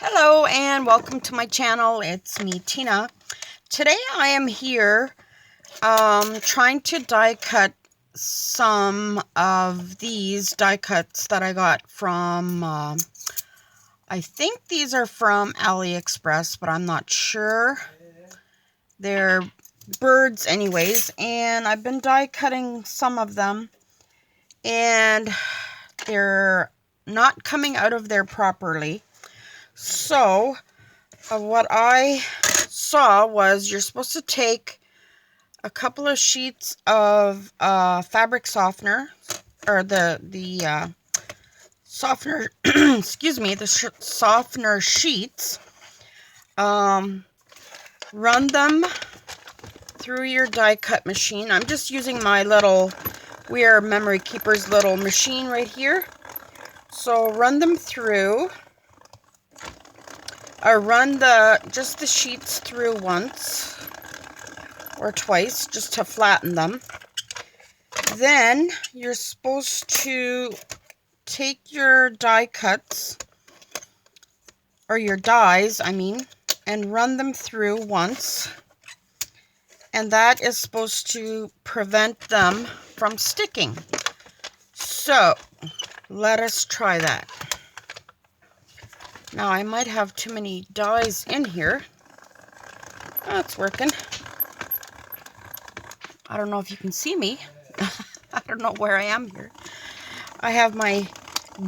Hello and welcome to my channel. It's me, Tina. Today I am here trying to die cut some of these die cuts that I got from, I think these are from AliExpress, but I'm not sure. They're birds anyways, and I've been die cutting some of them, and they're not coming out of there properly. So what I saw was you're supposed to take a couple of sheets of fabric softener, or the softener, excuse me, the softener sheets. Run them through your die cut machine. I'm just using my little We Are Memory Keepers little machine right here. So run them through. Or run just the sheets through once or twice just to flatten them. Then you're supposed to take your die cuts, or your dies, I mean, and run them through once. And that is supposed to prevent them from sticking. So let us try that. Now I might have too many dies in here. Oh, it's working. I don't know if you can see me. I don't know where I am here. I have my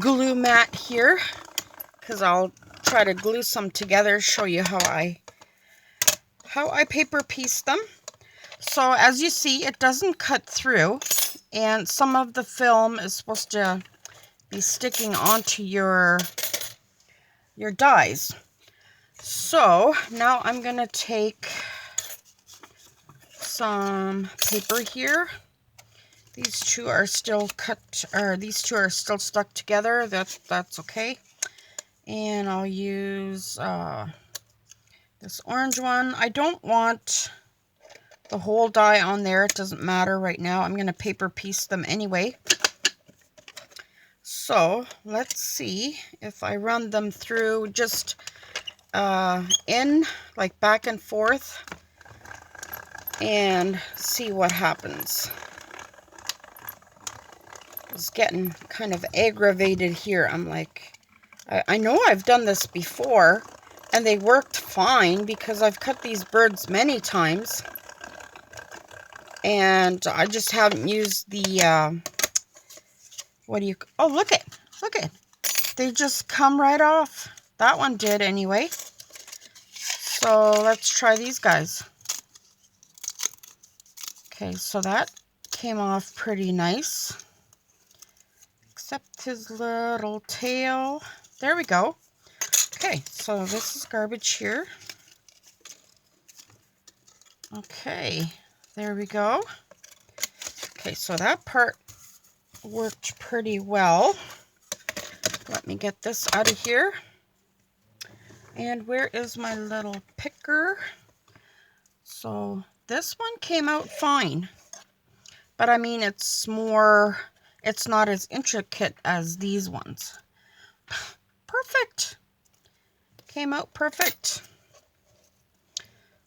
glue mat here because I'll try to glue some together, show you how I paper piece them. So as you see, it doesn't cut through, and some of the film is supposed to be sticking onto your dies. So now I'm gonna take some paper here. These two are still cut, or these two are still stuck together. That's okay. And I'll use this orange one. I don't want the whole die on there. It doesn't matter right now. I'm going to paper piece them anyway. So let's see if I run them through just in, like back and forth, and see what happens. It's getting kind of aggravated here. I'm like, I know I've done this before and they worked fine because I've cut these birds many times, and I just haven't used the oh, look it, they just come right off. That one did anyway. So let's try these guys. Okay, so that came off pretty nice, except his little tail. There we go. Okay, so this is garbage here. Okay, there we go. Okay, so that part worked pretty well. Let me get this out of here. And where is my little picker? So this one came out fine, but I mean, it's not as intricate as these ones. Perfect. Came out perfect.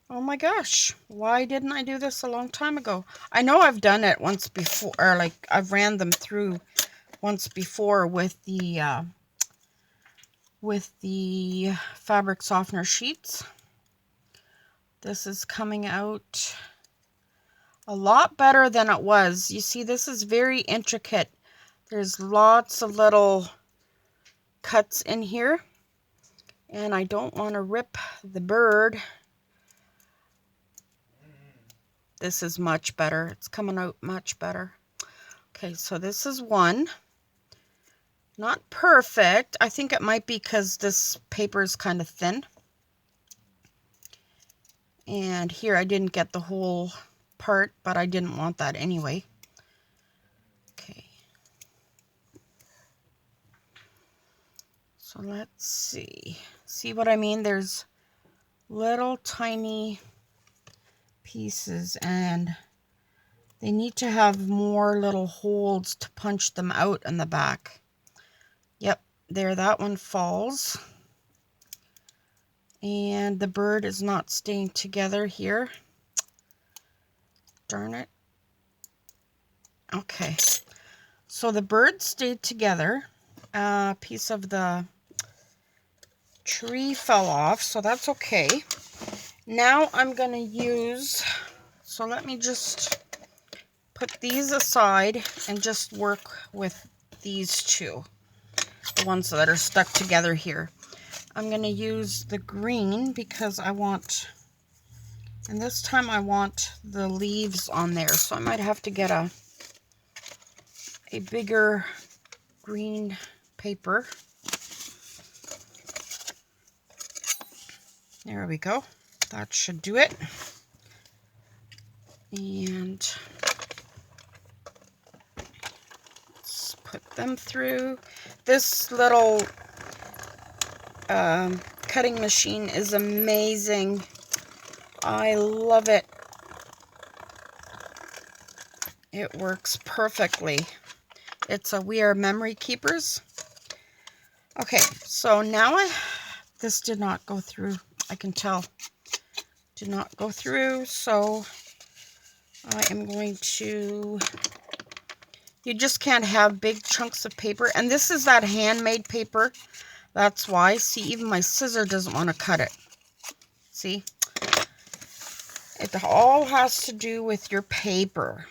Oh my gosh, why didn't I do this a long time ago? I know I've done it once before, or like I've ran them through once before with the fabric softener sheets. This is coming out a lot better than it was. You see, this is very intricate. There's lots of little cuts in here, and I don't want to rip the bird. This is much better. It's coming out much better. Okay, so this is one. Not perfect. I think it might be because this paper is kind of thin. And here I didn't get the whole part, but I didn't want that anyway. Okay. So let's see. See what I mean? There's little tiny pieces, and they need to have more little holes to punch them out in the back. Yep, there, that one falls. And the bird is not staying together here. Darn it. Okay. So the bird stayed together. A piece of the tree fell off, so that's okay. Now I'm going to use, so let me just put these aside and just work with these two, the ones that are stuck together here. I'm going to use the green because I want, and this time I want the leaves on there, so I might have to get a bigger green paper. There we go. That should do it. And let's put them through. This little cutting machine is amazing. I love it. It works perfectly. It's a We Are Memory Keepers. Okay, so now this did not go through. I can tell. Did not go through, so I am going to, you just can't have big chunks of paper. And this is that handmade paper. That's why. See, even my scissor doesn't want to cut it. See? It all has to do with your paper.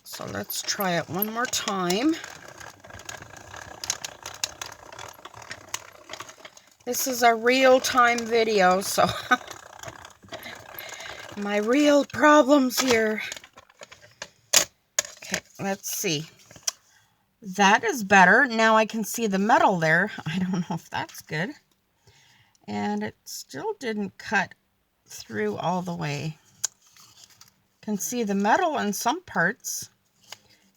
So let's try it one more time. This is a real-time video, so my real problems here. Okay, let's see. That is better. Now I can see the metal there. I don't know if that's good. And it still didn't cut through all the way. Can see the metal in some parts,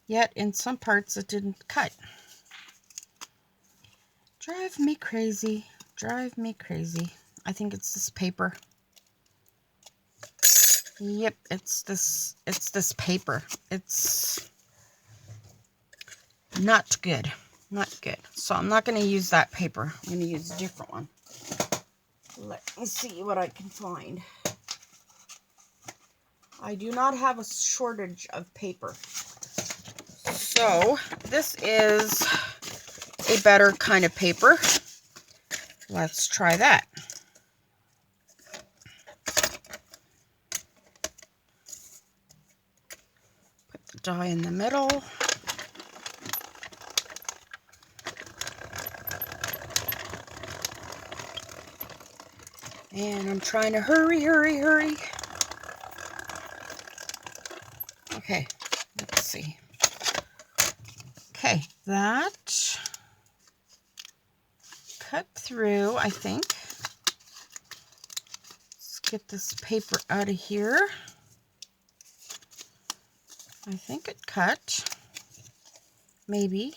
yet in some parts it didn't cut. Drive me crazy. Drive me crazy. I think it's this paper. Yep, it's this paper. It's not good. Not good. So I'm not going to use that paper. I'm going to use a different one. Let me see what I can find. I do not have a shortage of paper. So this is a better kind of paper. Let's try that. Put the die in the middle. And I'm trying to hurry. Okay, let's see. Okay, that cut through, I think. Let's get this paper out of here. I think it cut. Maybe.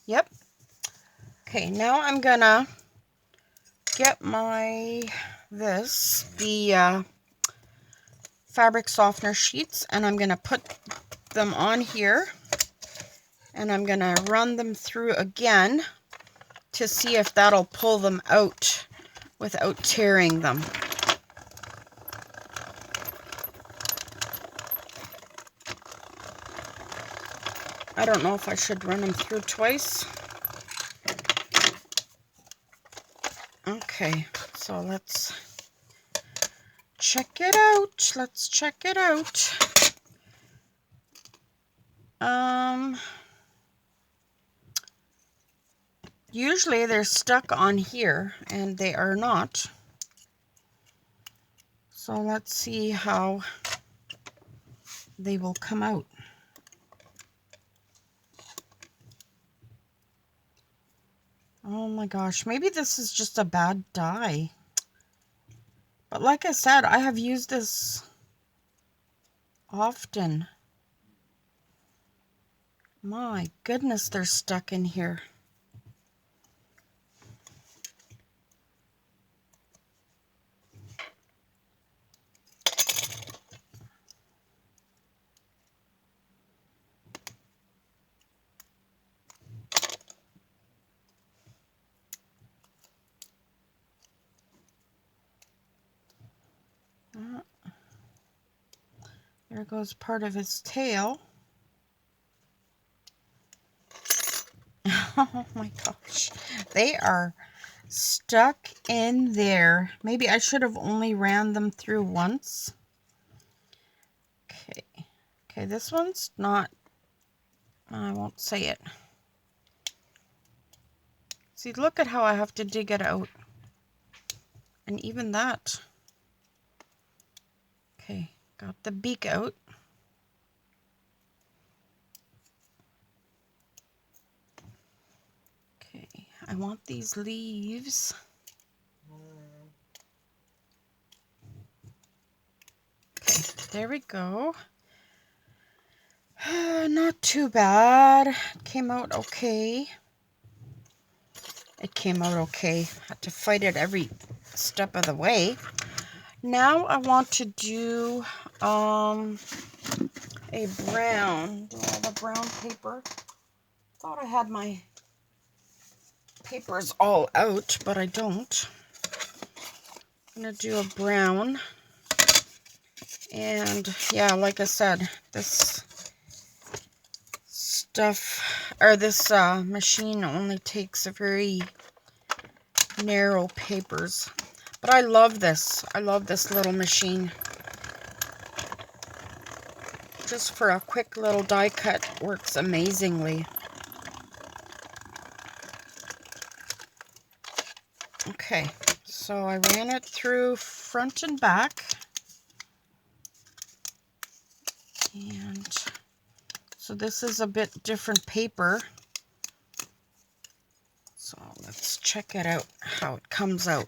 Yep. Okay, now I'm gonna get the fabric softener sheets, and I'm gonna put them on here, and I'm gonna run them through again to see if that'll pull them out without tearing them. I don't know if I should run them through twice. Okay, so let's check it out. Let's check it out. Usually they're stuck on here, and they are not. So let's see how they will come out. Oh my gosh, maybe this is just a bad die. But like I said, I have used this often. My goodness, they're stuck in here. There goes part of his tail. Oh my gosh. They are stuck in there. Maybe I should have only ran them through once. Okay. Okay, this one's not, I won't say it. See, look at how I have to dig it out. And even that. Okay, got the beak out. Okay, I want these leaves. Okay, there we go. Not too bad. Came out okay. It came out okay. Had to fight it every step of the way. Now I want to do a brown. Do I have a brown paper? Thought I had my papers all out, but I don't. I'm gonna do a brown. And yeah, like I said, this stuff, or this machine only takes a very narrow papers. But I love this. I love this little machine. Just for a quick little die cut, works amazingly. Okay, so I ran it through front and back. And so this is a bit different paper. So let's check it out, how it comes out.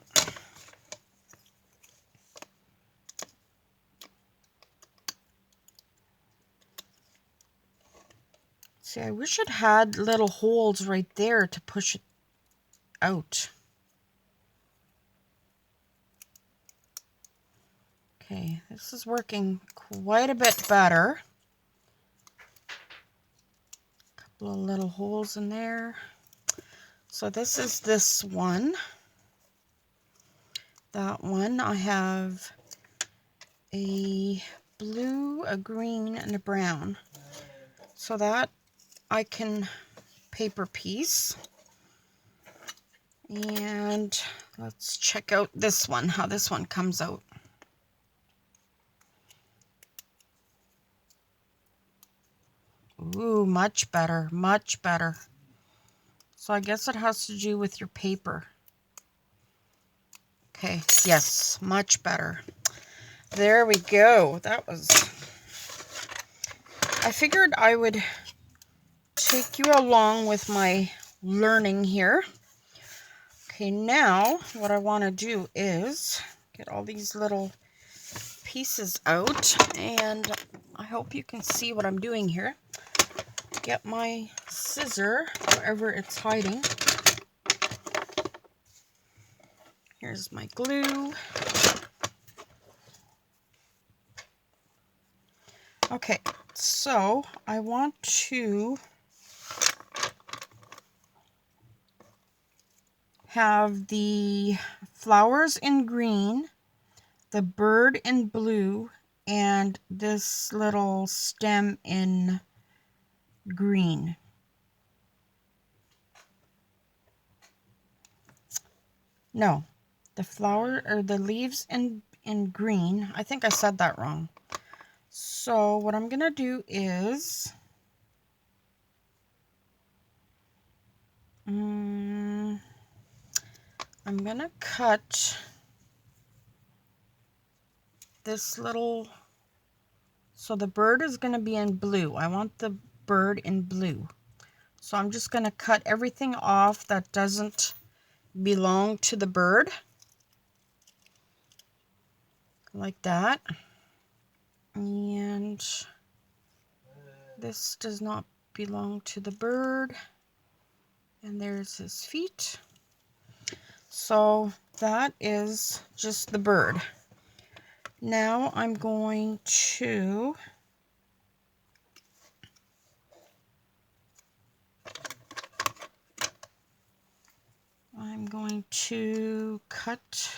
See, I wish it had little holes right there to push it out. Okay, this is working quite a bit better. Couple of little holes in there. So this is this one. That one, I have a blue, a green, and a brown. So that I can paper piece. And let's check out this one, how this one comes out. Ooh, much better, much better. So I guess it has to do with your paper. Okay, yes, much better. There we go. That was... I figured I would take you along with my learning here. Okay, now what I want to do is get all these little pieces out, and I hope you can see what I'm doing here. Get my scissor wherever it's hiding. Here's my glue. Okay, so I want to have the flowers in green, the bird in blue, and this little stem in green. No, the flower or the leaves in green. I think I said that wrong. So what I'm gonna do is I'm gonna cut this little, so the bird is gonna be in blue. I want the bird in blue. So I'm just gonna cut everything off that doesn't belong to the bird. Like that. And this does not belong to the bird. And there's his feet. So that is just the bird. Now I'm going to cut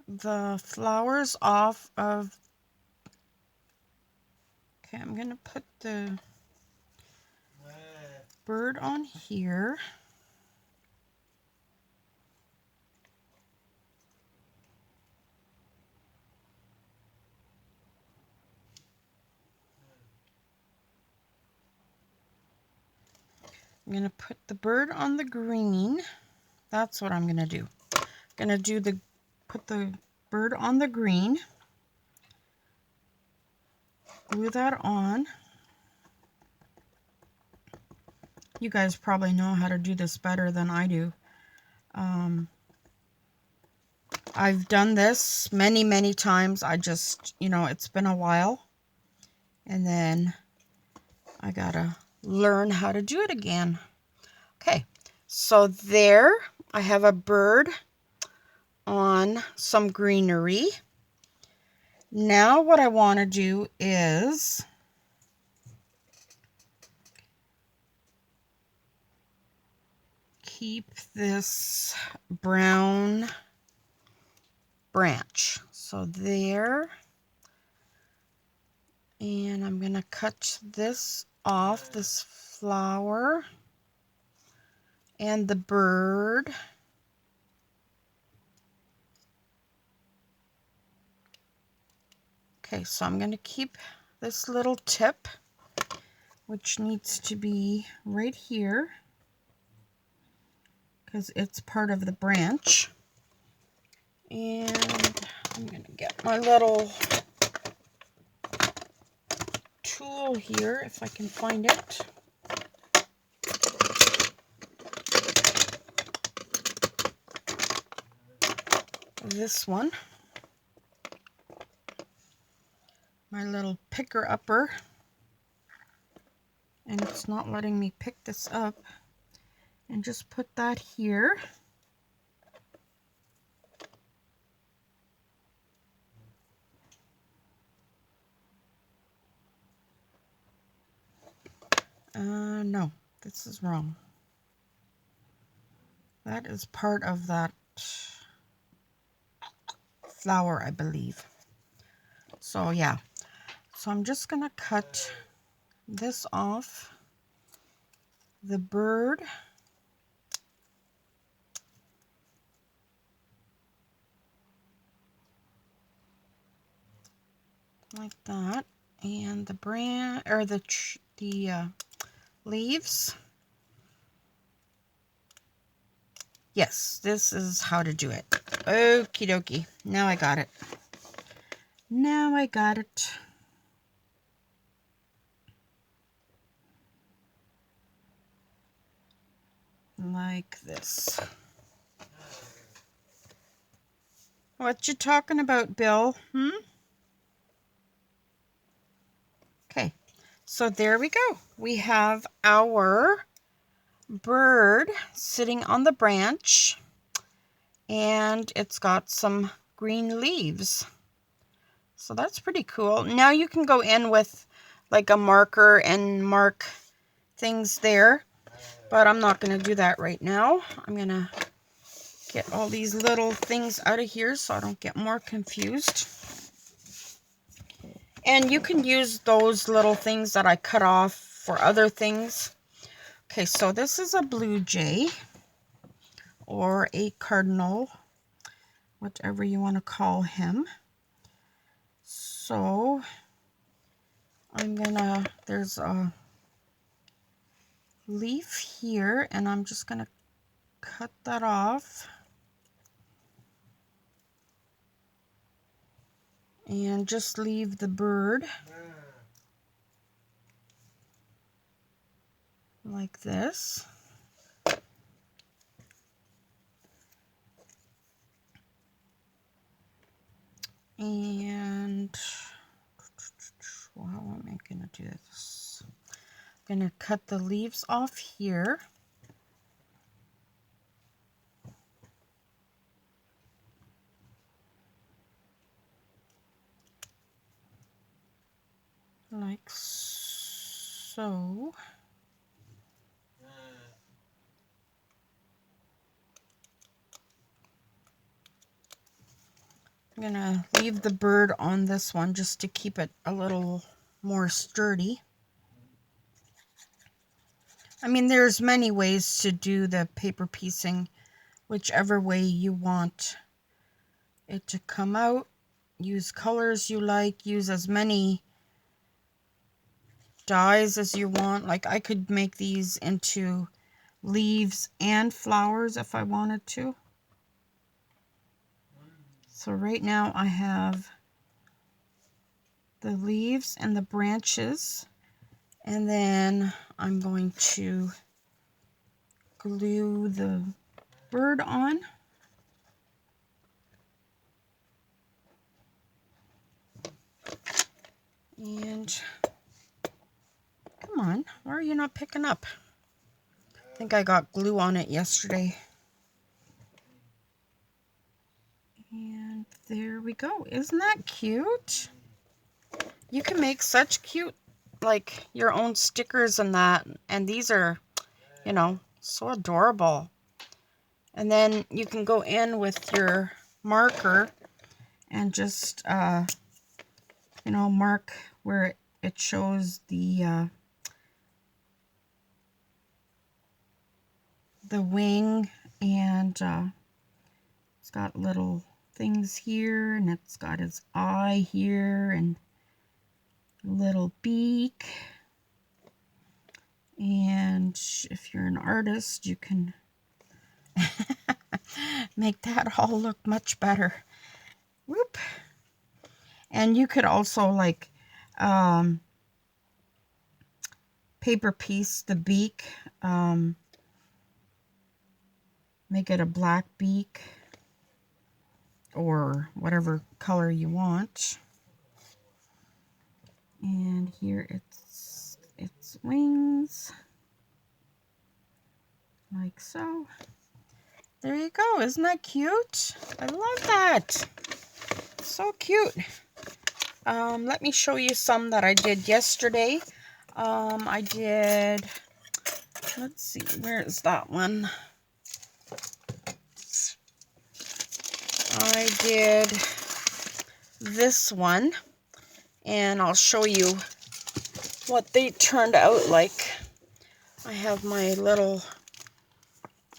the flowers off of. Okay, I'm gonna put the bird on here. I'm gonna put the bird on the green. That's what I'm gonna do. Gonna do put the bird on the green. Glue that on. You guys probably know how to do this better than I do. I've done this many, many times. I just, it's been a while. And then I gotta learn how to do it again. Okay, so there I have a bird on some greenery. Now what I want to do is keep this brown branch. So there. And I'm going to cut this off, this flower and the bird. Okay, so I'm going to keep this little tip, which needs to be right here because it's part of the branch. And I'm going to get my little tool here if I can find it. This one. My little picker upper. And it's not letting me pick this up. And just put that here. No, this is wrong. That is part of that flower, I believe. So yeah, so I'm just gonna cut this off, the bird, like that, and the branch or the leaves. Yes, this is how to do it. Okie dokie. Now I got it. Now I got it. Like this. What you talking about, Bill? Okay, so there we go. We have our bird sitting on the branch, and it's got some green leaves. So that's pretty cool. Now you can go in with like a marker and mark things there, but I'm not going to do that right now. I'm going to get all these little things out of here so I don't get more confused. And you can use those little things that I cut off for other things. Okay, so this is a blue jay or a cardinal, whatever you want to call him. So there's a leaf here, and I'm just gonna cut that off. And just leave the bird like this. And how am I gonna do this? I'm gonna cut the leaves off here. Like so. I'm going to leave the bird on this one just to keep it a little more sturdy. I mean, there's many ways to do the paper piecing, whichever way you want it to come out. Use colors you like, use as many dies as you want. Like I could make these into leaves and flowers if I wanted to. So right now I have the leaves and the branches, and then I'm going to glue the bird on. And come on, why are you not picking up? I think I got glue on it yesterday. And there we go. Isn't that cute? You can make such cute, like, your own stickers and that. And these are, you know, so adorable. And then you can go in with your marker and just, you know, mark where it shows the wing, and it's got little things here, and it's got his eye here, and a little beak. And if you're an artist, you can make that all look much better. Whoop. And you could also, like, paper piece the beak, make it a black beak or whatever color you want. And here it's wings, like so. There you go. Isn't that cute? I love that. So cute. Let me show you some that I did yesterday. I did, let's see, where is that one? I did this one, and I'll show you what they turned out like. I have my little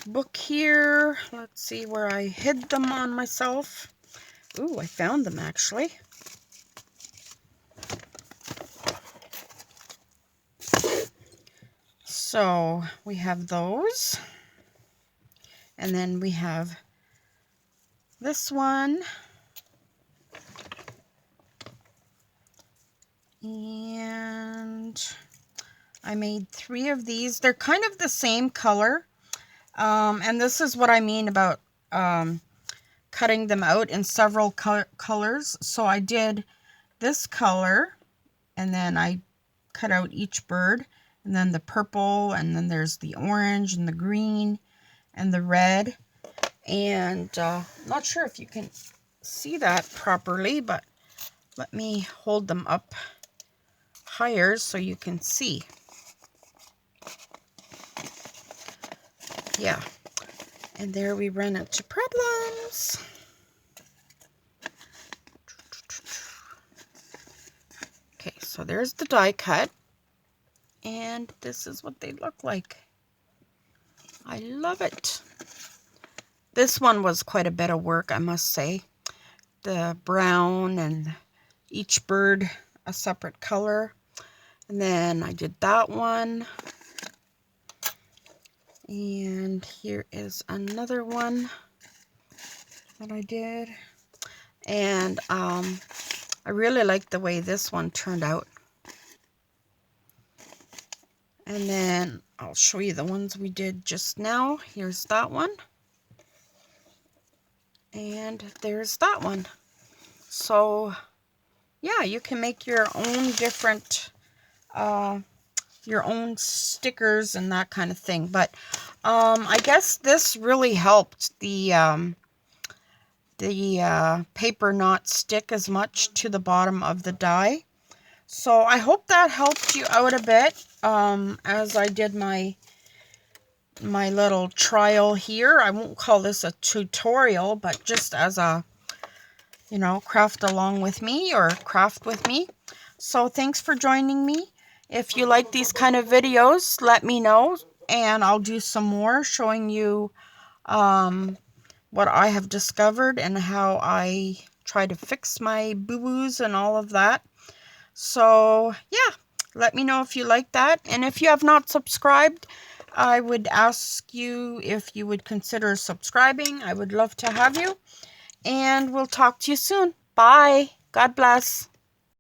book here. Let's see where I hid them on myself. Ooh, I found them actually. So we have those, and then we have this one, and I made 3 of these. They're kind of the same color, and this is what I mean about cutting them out in several colors. So I did this color, and then I cut out each bird, and then the purple, and then there's the orange and the green and the red. And not sure if you can see that properly, but let me hold them up higher so you can see. Yeah, and there we run into problems. Okay, so there's the die cut, and this is what they look like. I love it. This one was quite a bit of work, I must say. The brown and each bird a separate color. And then I did that one. And here is another one that I did. And I really like the way this one turned out. And then I'll show you the ones we did just now. Here's that one. And there's that one. So, yeah, you can make your own different, your own stickers and that kind of thing. But I guess this really helped the paper not stick as much to the bottom of the die. So I hope that helped you out a bit as I did my little trial here. I won't call this a tutorial, but just as a you know, craft along with me or craft with me. So thanks for joining me. If you like these kind of videos, let me know, and I'll do some more showing you what I have discovered and how I try to fix my boo-boos and all of that. So yeah, let me know if you like that. And if you have not subscribed, I would ask you if you would consider subscribing. I would love to have you. And we'll talk to you soon. Bye. God bless.